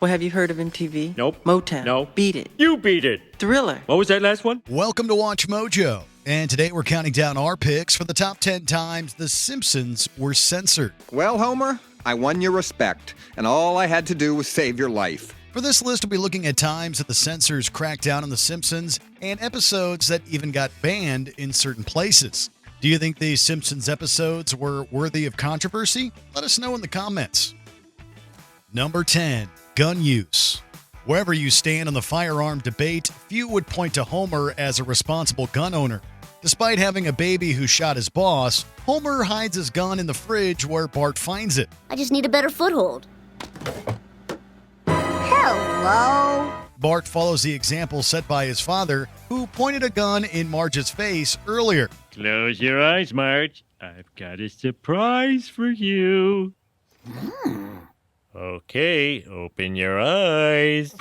Well, have you heard of MTV? Nope. Motown? No. Beat It? You beat it. Thriller? What was that last one? Welcome to Watch Mojo. And today we're counting down our picks for the top 10 times The Simpsons were censored. Well, Homer, I won your respect, and all I had to do was save your life. For this list, we'll be looking at times that the censors cracked down on The Simpsons and episodes that even got banned in certain places. Do you think these Simpsons episodes were worthy of controversy? Let us know in the comments. Number 10, gun use. Wherever you stand on the firearm debate, few would point to Homer as a responsible gun owner. Despite having a baby who shot his boss, Homer hides his gun in the fridge where Bart finds it. I just need a better foothold. Hello? Bart follows the example set by his father, who pointed a gun in Marge's face earlier. Close your eyes, Marge. I've got a surprise for you. Okay, open your eyes.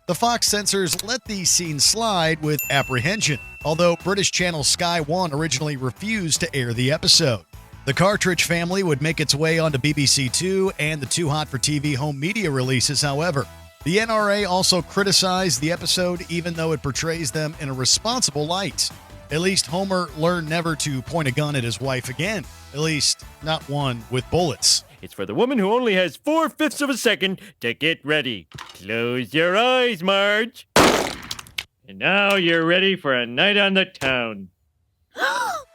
The Fox censors let these scenes slide with apprehension, although British channel Sky One originally refused to air the episode. The Cartridge family would make its way onto BBC Two and the Too Hot for TV home media releases, however. The NRA also criticized the episode even though it portrays them in a responsible light. At least Homer learned never to point a gun at his wife again, at least not one with bullets. It's for the woman who only has 4/5 of a second to get ready. Close your eyes, Marge. And now you're ready for a night on the town.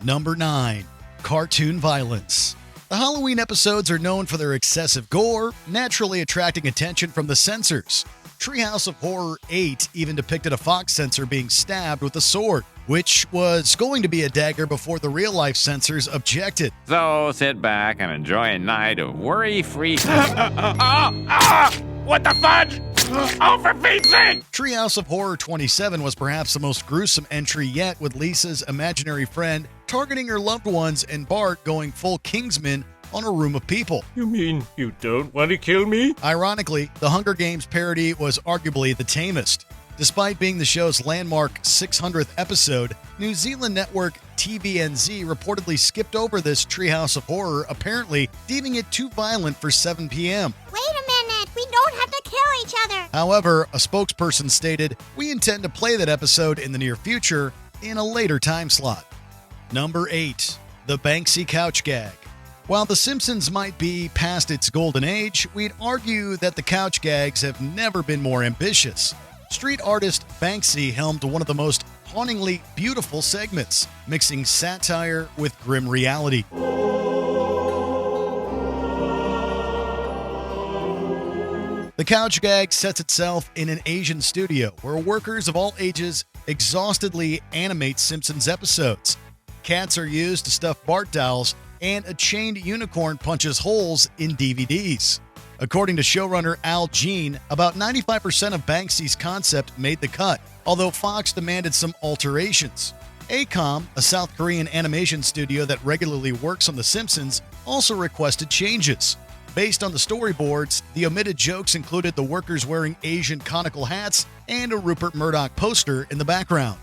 Number 9, cartoon violence. The Halloween episodes are known for their excessive gore, naturally attracting attention from the censors. Treehouse of Horror 8 even depicted a Fox censor being stabbed with a sword, which was going to be a dagger before the real-life censors objected. So sit back and enjoy a night of worry-free... What the fudge? Oh, for Pete's sake! Treehouse of Horror 27 was perhaps the most gruesome entry yet, with Lisa's imaginary friend targeting her loved ones and Bart going full Kingsman on a room of people. You mean you don't want to kill me? Ironically, the Hunger Games parody was arguably the tamest. Despite being the show's landmark 600th episode, New Zealand network TVNZ reportedly skipped over this Treehouse of Horror, apparently deeming it too violent for 7 p.m. Wait a minute, we don't have to kill each other. However, a spokesperson stated, "We intend to play that episode in the near future in a later time slot." Number 8, the Banksy couch gag. While The Simpsons might be past its golden age, we'd argue that the couch gags have never been more ambitious. Street artist Banksy helmed one of the most hauntingly beautiful segments, mixing satire with grim reality. The couch gag sets itself in an Asian studio where workers of all ages exhaustedly animate Simpsons episodes. Cats are used to stuff Bart dolls, and a chained unicorn punches holes in DVDs. According to showrunner Al Jean, about 95% of Banksy's concept made the cut, although Fox demanded some alterations. ACOM, a South Korean animation studio that regularly works on The Simpsons, also requested changes. Based on the storyboards, the omitted jokes included the workers wearing Asian conical hats and a Rupert Murdoch poster in the background.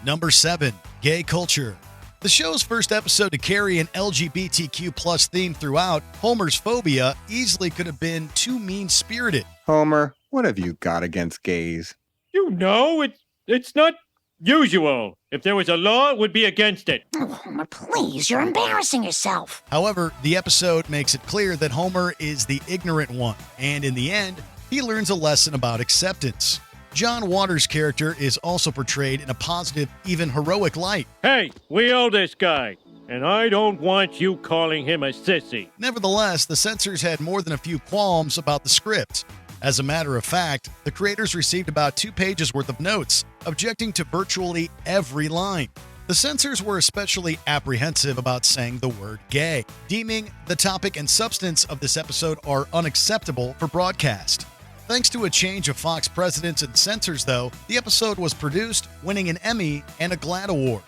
Number 7, gay culture. The show's first episode to carry an LGBTQ+ theme throughout, Homer's phobia, easily could have been too mean-spirited. Homer, what have you got against gays? You know, it's not usual. If there was a law, it would be against it. Oh, Homer, please, you're embarrassing yourself. However, the episode makes it clear that Homer is the ignorant one, and in the end, he learns a lesson about acceptance. John Waters' character is also portrayed in a positive, even heroic light. Hey, we owe this guy, and I don't want you calling him a sissy. Nevertheless, the censors had more than a few qualms about the script. As a matter of fact, the creators received about 2 pages worth of notes, objecting to virtually every line. The censors were especially apprehensive about saying the word gay, deeming the topic and substance of this episode are unacceptable for broadcast. Thanks to a change of Fox presidents and censors, though, the episode was produced, winning an Emmy and a GLAAD Award.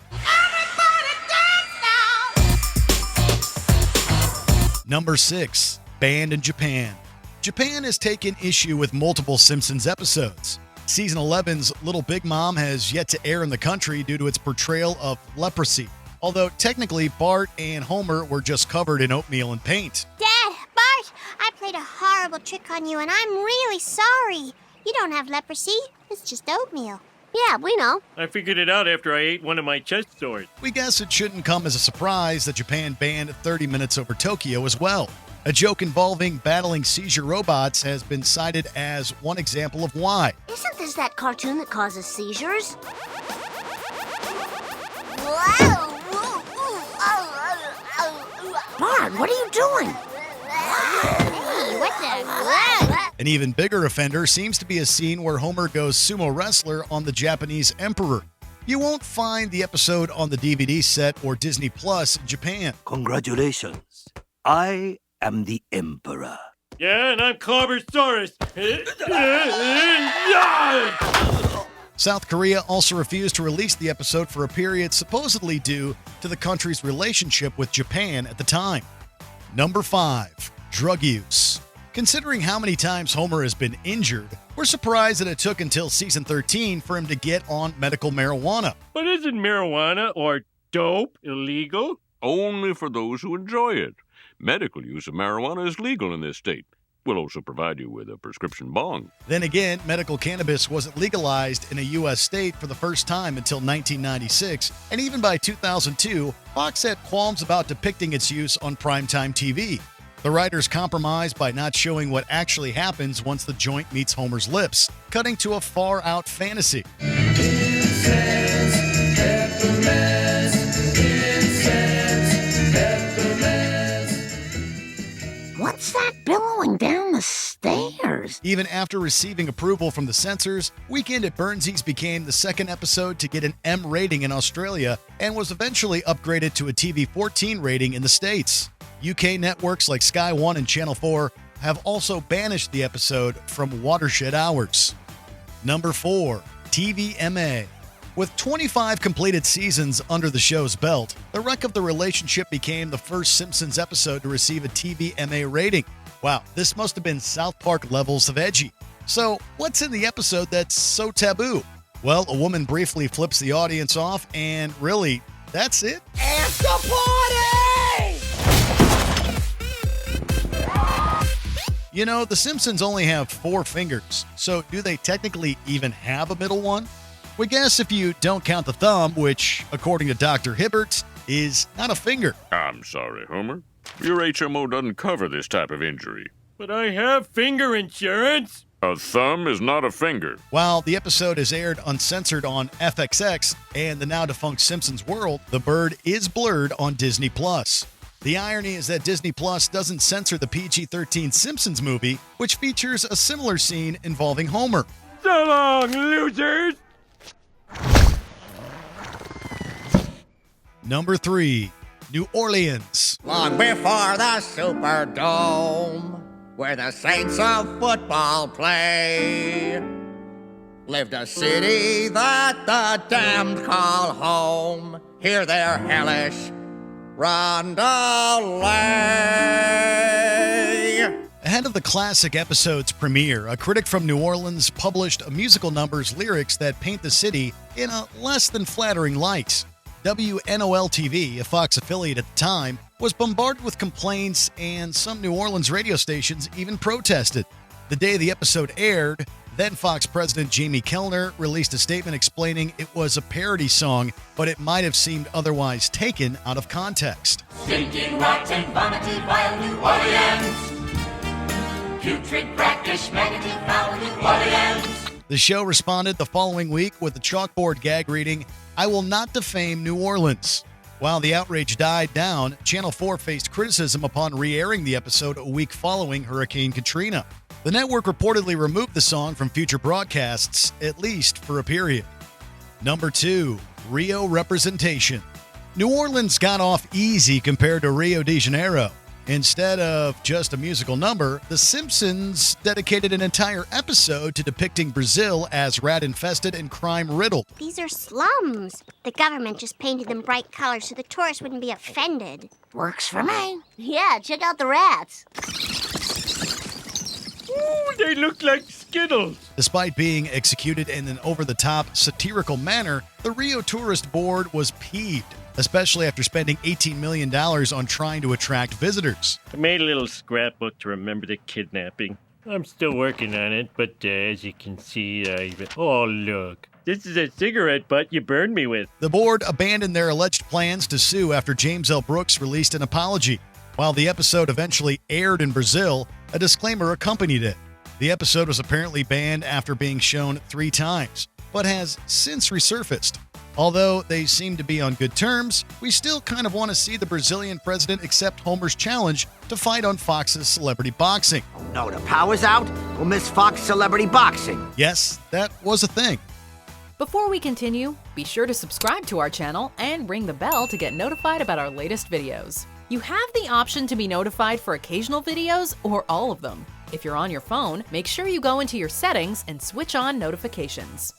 Number 6, banned in Japan. Japan has taken issue with multiple Simpsons episodes. Season 11's Little Big Mom has yet to air in the country due to its portrayal of leprosy, although technically Bart and Homer were just covered in oatmeal and paint. Dad, Bart Bart, I played a horrible trick on you, and I'm really sorry. You don't have leprosy. It's just oatmeal. Yeah, we know. I figured it out after I ate one of my chest swords. We guess it shouldn't come as a surprise that Japan banned 30 Minutes Over Tokyo as well. A joke involving battling seizure robots has been cited as one example of why. Isn't this that cartoon that causes seizures? Bart, what are you doing? Hey, what the? An even bigger offender seems to be a scene where Homer goes sumo wrestler on the Japanese emperor. You won't find the episode on the DVD set or Disney Plus in Japan. Congratulations. I am the Emperor. Yeah, and I'm Clobbersaurus. South Korea also refused to release the episode for a period supposedly due to the country's relationship with Japan at the time. Number 5. Drug use. Considering how many times Homer has been injured, we're surprised that it took until season 13 for him to get on medical marijuana. But isn't marijuana or dope illegal? Only for those who enjoy it. Medical use of marijuana is legal in this state. We'll also provide you with a prescription bong. Then again, medical cannabis wasn't legalized in a U.S. state for the first time until 1996, and even by 2002, Fox had qualms about depicting its use on primetime TV. The writers compromised by not showing what actually happens once the joint meets Homer's lips, cutting to a far-out fantasy. What's that billowing down the stairs? Even after receiving approval from the censors, Weekend at Burnsies became the second episode to get an M rating in Australia and was eventually upgraded to a TV 14 rating in the States. UK networks like Sky One and Channel 4 have also banished the episode from watershed hours. Number 4. TVMA. With 25 completed seasons under the show's belt, The Wreck of the Relationship became the first Simpsons episode to receive a TVMA rating. Wow, this must have been South Park levels of edgy. So, what's in the episode that's so taboo? Well, a woman briefly flips the audience off, and really, that's it? It's the party! You know, the Simpsons only have 4 fingers, so do they technically even have a middle one? We guess if you don't count the thumb, which, according to Dr. Hibbert, is not a finger. I'm sorry, Homer. Your HMO doesn't cover this type of injury. But I have finger insurance. A thumb is not a finger. While the episode is aired uncensored on FXX and the now-defunct Simpsons World, the bird is blurred on Disney+. The irony is that Disney Plus doesn't censor the PG-13 Simpsons movie, which features a similar scene involving Homer. So long, losers! Number 3. New Or-Le-Ans. Long before the Superdome, where the saints of football play, lived a city that the damned call home. Hear their hellish roundelay. Ahead of the classic episode's premiere, a critic from New Orleans published a musical number's lyrics that paint the city in a less than flattering light. WNOL-TV, a Fox affiliate at the time, was bombarded with complaints, and some New Orleans radio stations even protested. The day the episode aired, then Fox president Jamie Kellner released a statement explaining it was a parody song, but it might have seemed otherwise taken out of context. Stinking, rotten, vomited, vile New Orleans. Putrid, brackish, maggoty, foul New Orleans. The show responded the following week with a chalkboard gag reading, "I will not defame New Orleans." While the outrage died down, Channel 4 faced criticism upon re-airing the episode a week following Hurricane Katrina. The network reportedly removed the song from future broadcasts, at least for a period. Number 2. Rio representation. New Orleans got off easy compared to Rio de Janeiro. Instead of just a musical number, The Simpsons dedicated an entire episode to depicting Brazil as rat-infested and crime-riddled. These are slums. The government just painted them bright colors so the tourists wouldn't be offended. Works for me. Yeah, check out the rats. Ooh, they look like Skittles. Despite being executed in an over-the-top, satirical manner, the Rio Tourist Board was peeved. especially after spending $18 million on trying to attract visitors. I made a little scrapbook to remember the kidnapping. I'm still working on it, but as you can see, oh, look. This is a cigarette butt you burned me with. The board abandoned their alleged plans to sue after James L. Brooks released an apology. While the episode eventually aired in Brazil, a disclaimer accompanied it. The episode was apparently banned after being shown 3 times, but has since resurfaced. Although they seem to be on good terms, we still kind of want to see the Brazilian president accept Homer's challenge to fight on Fox's Celebrity Boxing. No, the power's out. We'll miss Fox Celebrity Boxing. Yes, that was a thing. Before we continue, be sure to subscribe to our channel and ring the bell to get notified about our latest videos. You have the option to be notified for occasional videos or all of them. If you're on your phone, make sure you go into your settings and switch on notifications.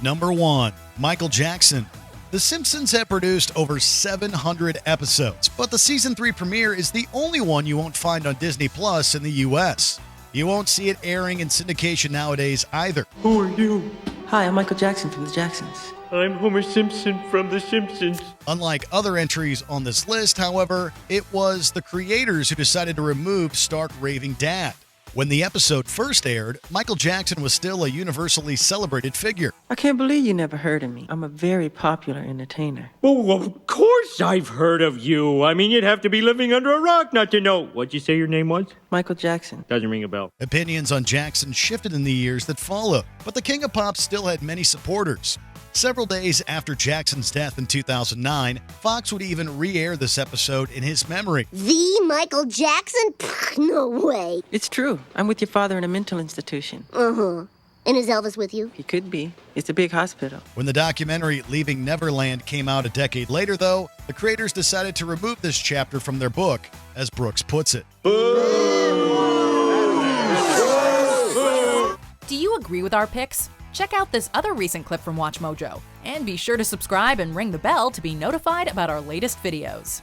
Number 1. Michael Jackson. The Simpsons have produced over 700 episodes, but the Season 3 premiere is the only one you won't find on Disney Plus in the US. You won't see it airing in syndication nowadays either. Who are you? Hi, I'm Michael Jackson from The Jacksons. I'm Homer Simpson from The Simpsons. Unlike other entries on this list, however, it was the creators who decided to remove Stark Raving Dad. When the episode first aired, Michael Jackson was still a universally celebrated figure. I can't believe you never heard of me. I'm a very popular entertainer. Oh, of course I've heard of you. I mean, you'd have to be living under a rock not to know. What'd you say your name was? Michael Jackson. Doesn't ring a bell. Opinions on Jackson shifted in the years that followed, but the King of Pop still had many supporters. Several days after Jackson's death in 2009, Fox would even re-air this episode in his memory. The Michael Jackson? Pfft, no way. It's true. I'm with your father in a mental institution. Uh-huh. And is Elvis with you? He could be. It's a big hospital. When the documentary Leaving Neverland came out a decade later, though, the creators decided to remove this chapter from their book, as Brooks puts it. Do you agree with our picks? Check out this other recent clip from WatchMojo, and be sure to subscribe and ring the bell to be notified about our latest videos.